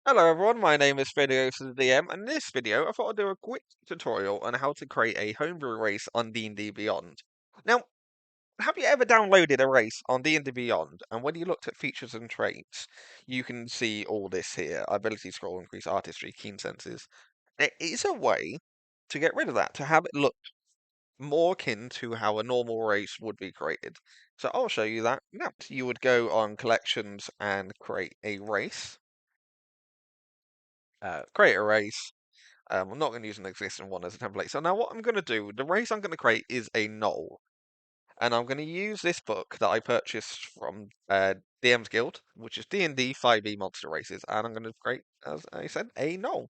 Hello everyone, my name is Videos the DM, and in this video I thought I'd do a quick tutorial on how to create a homebrew race on D&D Beyond. Now, have you ever downloaded a race on D&D Beyond, and when you looked at features and traits, you can see all this here: ability scroll, increase artistry, keen senses. There is a way to get rid of that, to have it look more akin to how a normal race would be created. So I'll show you that now. You would go on collections and create a race. Create a race. I'm not going to use an existing one as a template. So now what I'm going to do, the race I'm going to create is a null. And I'm going to use this book that I purchased from DM's Guild, which is D&D 5e Monster Races. And I'm going to create, as I said, a null.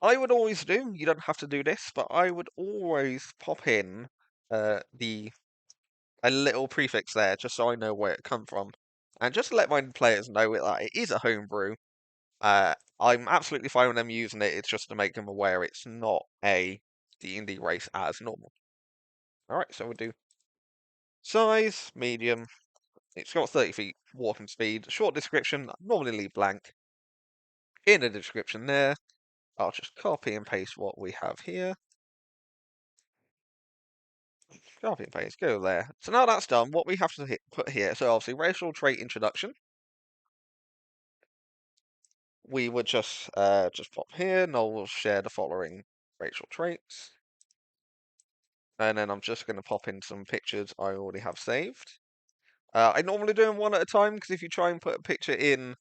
I would always do, you don't have to do this, but I would always pop in a little prefix there, just so I know where it come from. And just to let my players know that it is a homebrew. I'm absolutely fine with them using it. It's just to make them aware it's not a D&D race as normal. Alright, so we'll do size, medium. It's got 30 feet walking speed. Short description, normally leave blank. In the description there, I'll just copy and paste what we have here. Copy and paste, go there. So now that's done, what we have to put here, so obviously racial trait introduction. We would just pop here, and I'll share the following racial traits. And then I'm just going to pop in some pictures I already have saved. I normally do them one at a time, because if you try and put a picture in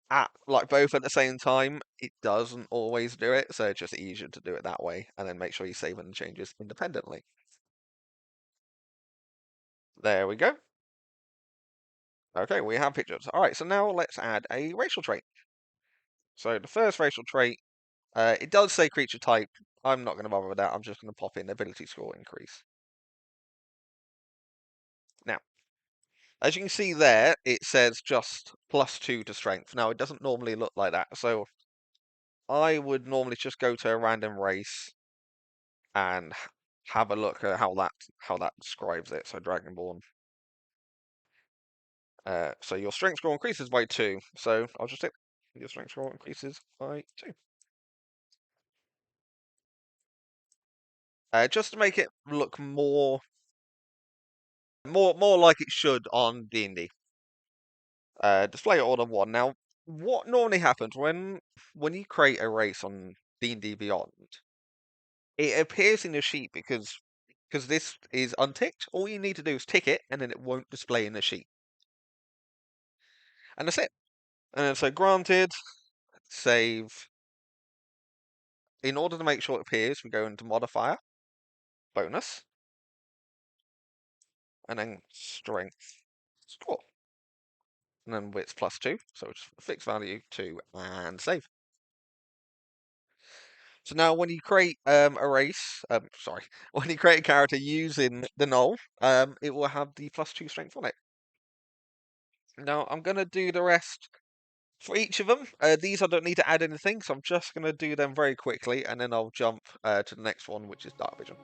at like both at the same time, it doesn't always do it. So it's just easier to do it that way, and then make sure you save any changes independently. There we go. Okay, we have pictures. All right, so now let's add a racial trait. So the first racial trait, it does say creature type. I'm not going to bother with that. I'm just going to pop in ability score increase. Now, as you can see there, it says just +2 to strength. Now, it doesn't normally look like that, so I would normally just go to a random race and have a look at how that describes it. So Dragonborn. So your strength score increases by 2. So I'll just take your strength score increases by 2. Just to make it look more like it should on D&D. Display order 1. Now, what normally happens when you create a race on D&D Beyond, it appears in your sheet because this is unticked. All you need to do is tick it, and then it won't display in the sheet. And that's it. And so granted, save. In order to make sure it appears, we go into modifier, bonus, and then strength score. And then width +2, so it's a fixed value 2, and save. So now when you create a race, sorry, when you create a character using the null, it will have the +2 strength on it. Now I'm going to do the rest for each of them. These I don't need to add anything, so I'm just going to do them very quickly, and then I'll jump to the next one, which is dark vision.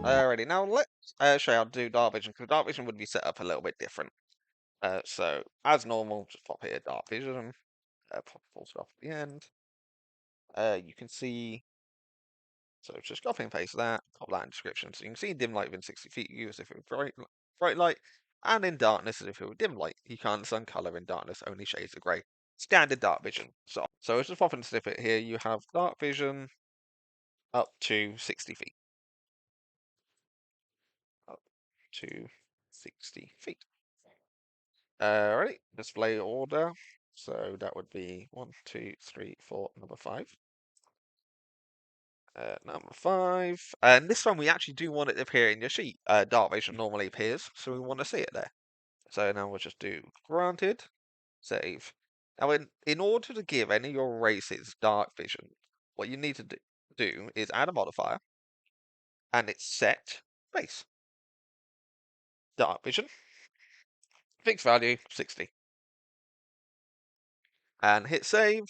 Alrighty, now let's show you how to do dark vision, because dark vision would be set up a little bit different. So as normal, just pop here dark vision, pop full stop at the end. You can see, so just copy and paste that, pop that in description. So you can see dim light within 60 feet, you as if it were bright light, and in darkness as if it were dim light. You can't understand color in darkness, only shades of grey. Standard dark vision. So it's just pop in a snippet here. You have dark vision up to 60 feet. Up to 60 feet. Alright, display order. So that would be 1, 2, 3, 4, number 5. Number 5. And this time we actually do want it to appear in your sheet. Dark vision normally appears, so we want to see it there. So now we'll just do granted, save. Now, in order to give any of your races dark vision, what you need to do is add a modifier, and it's set base. Dark vision, fixed value, 60. And hit save,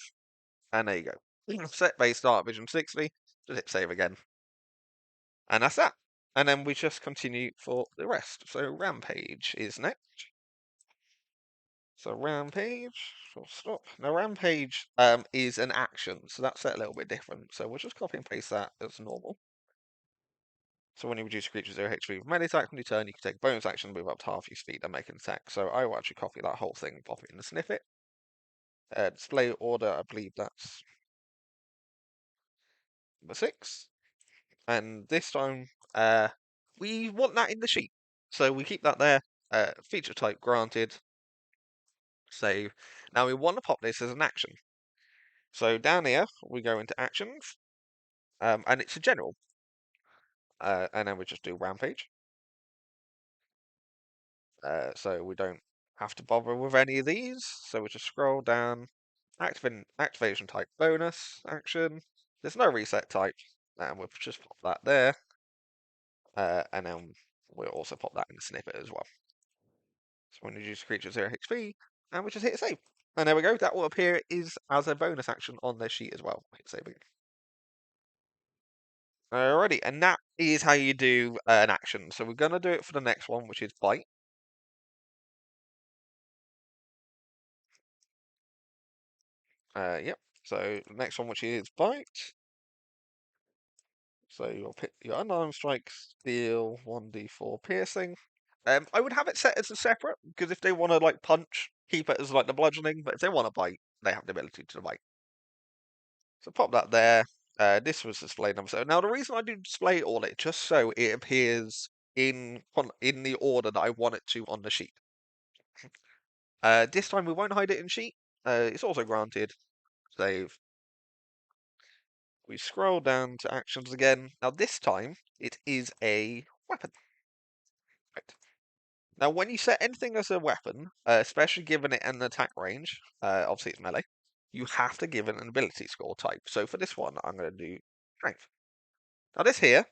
and there you go. Set base dark vision 60, just hit save again. And that's that. And then we just continue for the rest. So Rampage is next. So Rampage, full stop. Now Rampage is an action, so that's set a little bit different. So we'll just copy and paste that as normal. So when you reduce a creature's 0 HP with melee attack on your turn, you can take a bonus action, move up to half your speed, and make an attack. So I will actually copy that whole thing, pop it in the snippet. Display order, I believe that's number 6. And this time, we want that in the sheet. So we keep that there. Feature type granted. Save. Now we want to pop this as an action. So down here, we go into actions, and it's a general. And then we just do Rampage. So we don't have to bother with any of these. So we just scroll down, activation type bonus action. There's no reset type, and we'll just pop that there. And then we'll also pop that in the snippet as well. So when you use creature 0 HP, and we just hit save. And there we go, that will appear as a bonus action on their sheet as well. Hit save again. Alrighty, and that is how you do an action. So we're going to do it for the next one, which is bite. Yep. So the next one, which is bite. So you'll pick your unarmed strikes, deal 1d4 piercing. I would have it set as a separate because if they want to like punch, keep it as like the bludgeoning. But if they want to bite, they have the ability to bite. So pop that there. This was display number 7. Now the reason I do display all it just so it appears in the order that I want it to on the sheet. This time we won't hide it in sheet. It's also granted. Save. We scroll down to actions again. Now this time it is a weapon. Right. Now when you set anything as a weapon, especially given it an attack range, obviously it's melee, you have to give it an ability score type. So for this one, I'm going to do strength. Now this here,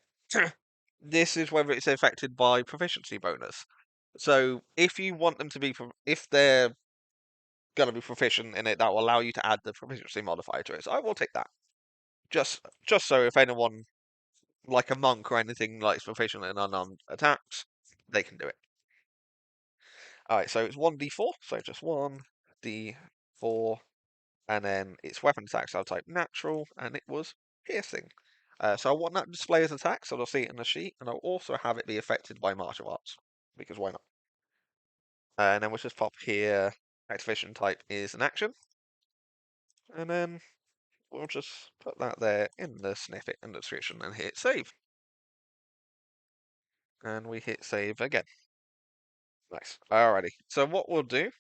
this is whether it's affected by proficiency bonus. So if you want them to be, if they're going to be proficient in it, that will allow you to add the proficiency modifier to it. So I will take that. Just so if anyone, like a monk or anything, like is proficient in unarmed attacks, they can do it. Alright, so it's 1d4, so just 1d4, and then it's weapon attacks, I'll type natural, and it was piercing. So I want that to display as attack, so I'll see it in the sheet, and I'll also have it be affected by martial arts, because why not? And then we'll just pop here, activation type is an action, and then we'll just put that there in the snippet and description and hit save. And we hit save again. Nice. Alrighty. So what we'll do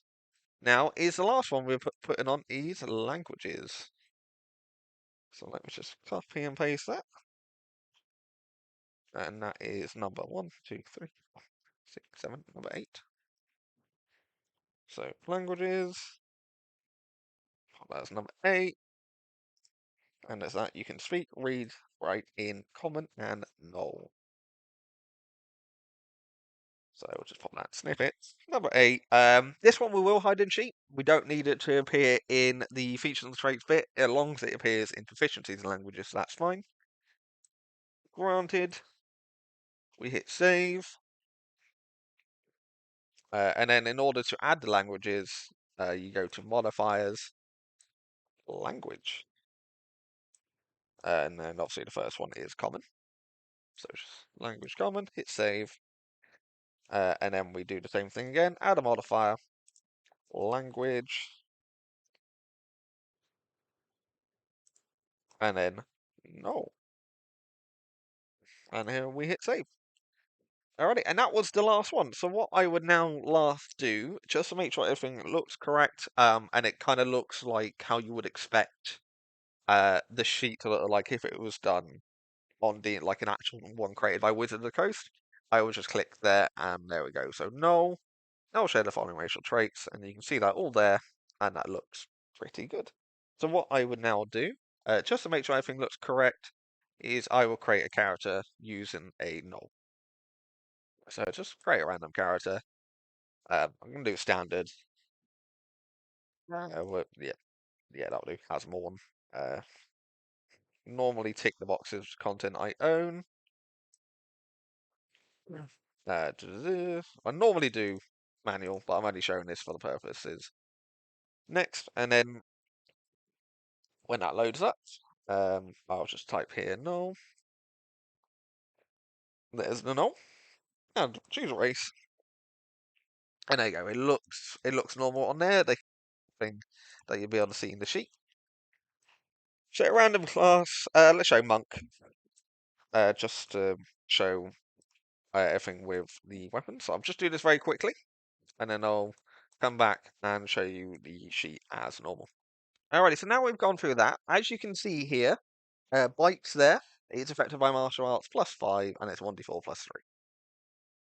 now is the last one we're putting on is languages. So let me just copy and paste that. And that is number 1, 2, 3, 4, 6, 7, number 8. So languages, that's number 8. And as that you can speak, read, write in common and null. So we'll just pop that snippet. Number 8. This one we will hide in sheet. We don't need it to appear in the features and traits bit, as long as it appears in proficiencies in languages, so that's fine. Granted. We hit save. And then in order to add the languages, you go to modifiers, language. And then obviously the first one is common. So just language common, hit save. And then we do the same thing again, add a modifier, language. And then no. And here we hit save. Alrighty, and that was the last one. So what I would now last do, just to make sure everything looks correct, and it kind of looks like how you would expect the sheet to look like if it was done on the like an actual one created by Wizard of the Coast. I will just click there, and there we go. So null, I'll share the following racial traits, and you can see that all there, and that looks pretty good. So what I would now do, just to make sure everything looks correct, is I will create a character using a null. So just create a random character. I'm gonna do standard. Yeah, yeah, that'll do. Has more. Uh, Normally tick the boxes content I own. Yeah. I normally do manual, but I'm only showing this for the purposes. Next, and then when that loads up, I'll just type here null. There's the null, and choose a race, and there you go. It looks normal on there. The thing that you'll be able to see in the sheet. So a random class. Let's show monk. Just to show everything with the weapon. So I'll just do this very quickly, and then I'll come back and show you the sheet as normal. Alrighty, so now we've gone through that. As you can see here, Bite's there. It's affected by martial arts +5, and it's 1d4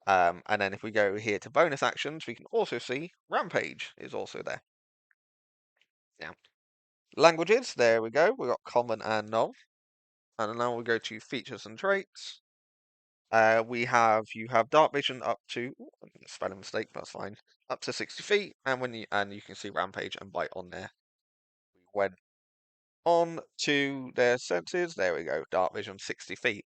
+3. And then if we go here to bonus actions, we can also see Rampage is also there. Yeah. Languages, there we go. We've got common and null. And now we go to features and traits. You have dark vision up to spelling mistake, that's fine. Up to 60 feet, and you can see Rampage and Bite on there. We went on to their senses. There we go, dark vision 60 feet,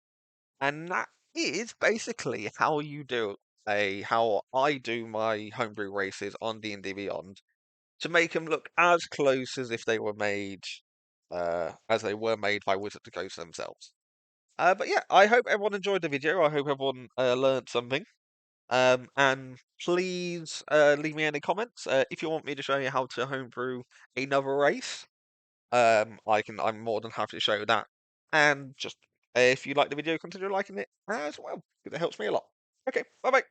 and that is basically how I do my homebrew races on D&D Beyond to make them look as close as if they were made, as they were made by Wizard of the Coast themselves. But yeah, I hope everyone enjoyed the video. I hope everyone learned something. And please leave me any comments if you want me to show you how to homebrew another race. I'm more than happy to show you that. And just if you like the video, consider liking it as well, because it helps me a lot. Okay, bye bye.